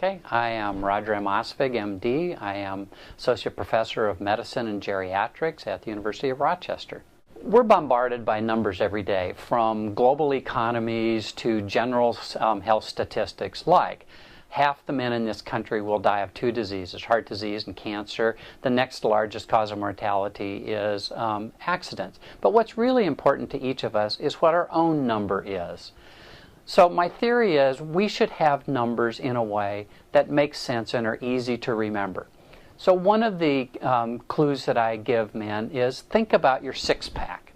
Okay, I am Roger M. Oskvig, MD. I am Associate Professor of Medicine and Geriatrics at the University of Rochester. We're bombarded by numbers every day, from global economies to general health statistics like half the men in this country will die of two diseases, heart disease and cancer. The next largest cause of mortality is accidents. But what's really important to each of us is what our own number is. So my theory is we should have numbers in a way that makes sense and are easy to remember. So one of the clues that I give men is think about your six-pack.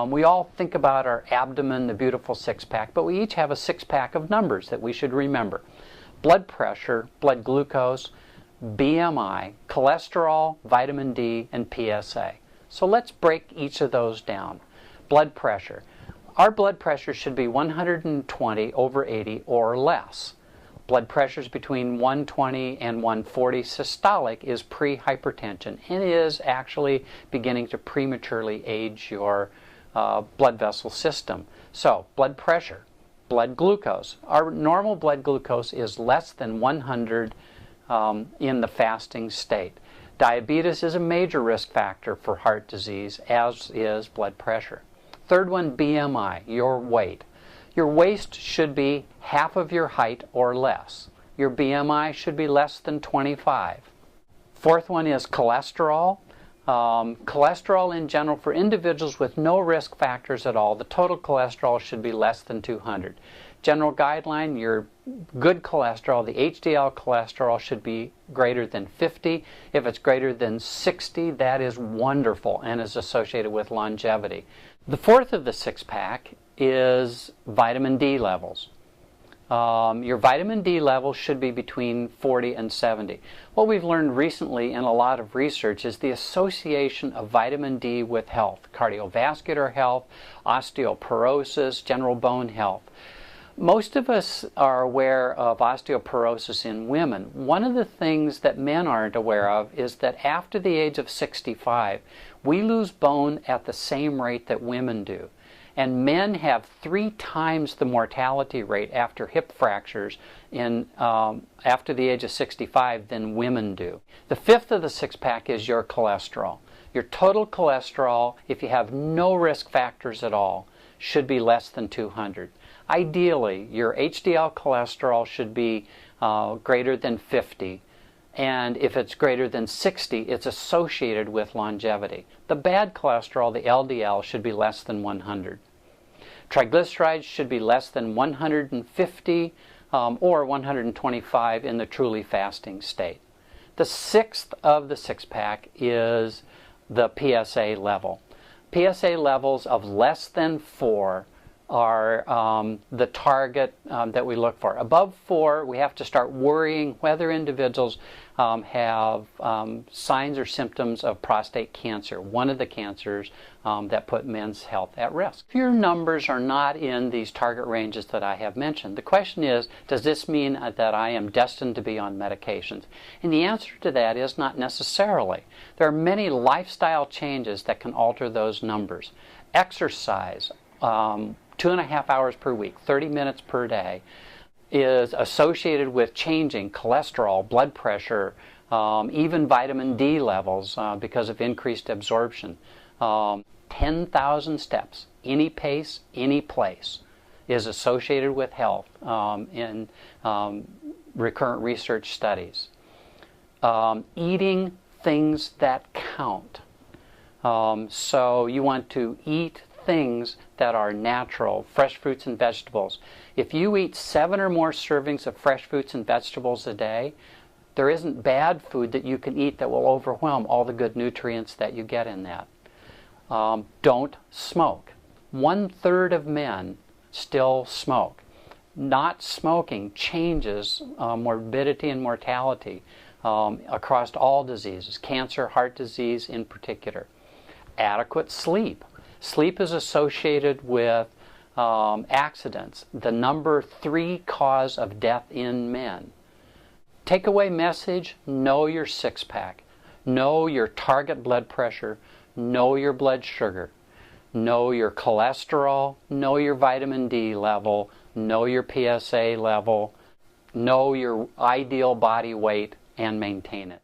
We all think about our abdomen, the beautiful six-pack, but we each have a six-pack of numbers that we should remember. Blood pressure, blood glucose, BMI, cholesterol, vitamin D, and PSA. So let's break each of those down. Blood pressure. Our blood pressure should be 120 over 80 or less. Blood pressure is between 120 and 140. Systolic is pre-hypertension and is actually beginning to prematurely age your blood vessel system. So, blood pressure, blood glucose. Our normal blood glucose is less than 100 in the fasting state. Diabetes is a major risk factor for heart disease, as is blood pressure. Third one, BMI, your weight. Your waist should be half of your height or less. Your BMI should be less than 25. Fourth one is cholesterol. Cholesterol in general, for individuals with no risk factors at all, the total cholesterol should be less than 200. General guideline, your good cholesterol, the HDL cholesterol, should be greater than 50. If it's greater than 60, that is wonderful and is associated with longevity. The fourth of the six-pack is vitamin D levels. Your vitamin D level should be between 40 and 70. What we've learned recently in a lot of research is the association of vitamin D with health, cardiovascular health, osteoporosis, general bone health. Most of us are aware of osteoporosis in women. One of the things that men aren't aware of is that after the age of 65, we lose bone at the same rate that women do. And men have 3 times the mortality rate after hip fractures after the age of 65 than women do. The fifth of the six-pack is your cholesterol. Your total cholesterol, if you have no risk factors at all, should be less than 200. Ideally, your HDL cholesterol should be greater than 50. And if it's greater than 60, it's associated with longevity. The bad cholesterol, the LDL, should be less than 100. Triglycerides should be less than 150 or 125 in the truly fasting state. The sixth of the six-pack is the PSA level. PSA levels of less than 4 are the target that we look for. Above 4, we have to start worrying whether individuals have signs or symptoms of prostate cancer, one of the cancers that put men's health at risk. If your numbers are not in these target ranges that I have mentioned, the question is, does this mean that I am destined to be on medications? And the answer to that is not necessarily. There are many lifestyle changes that can alter those numbers. Exercise, 2.5 hours per week, 30 minutes per day, is associated with changing cholesterol, blood pressure, even vitamin D levels because of increased absorption. 10,000 steps, any pace, any place, is associated with health in recurrent research studies. Eating things that count. So you want to eat things that are natural, fresh fruits and vegetables. If you eat 7 or more servings of fresh fruits and vegetables a day, there isn't bad food that you can eat that will overwhelm all the good nutrients that you get in that. Don't smoke. 1/3 of men still smoke. Not smoking changes morbidity and mortality across all diseases, cancer, heart disease in particular. Adequate sleep. Sleep is associated with accidents, the number 3 cause of death in men. Takeaway message, know your six-pack. Know your target blood pressure. Know your blood sugar. Know your cholesterol. Know your vitamin D level. Know your PSA level. know your ideal body weight and maintain it.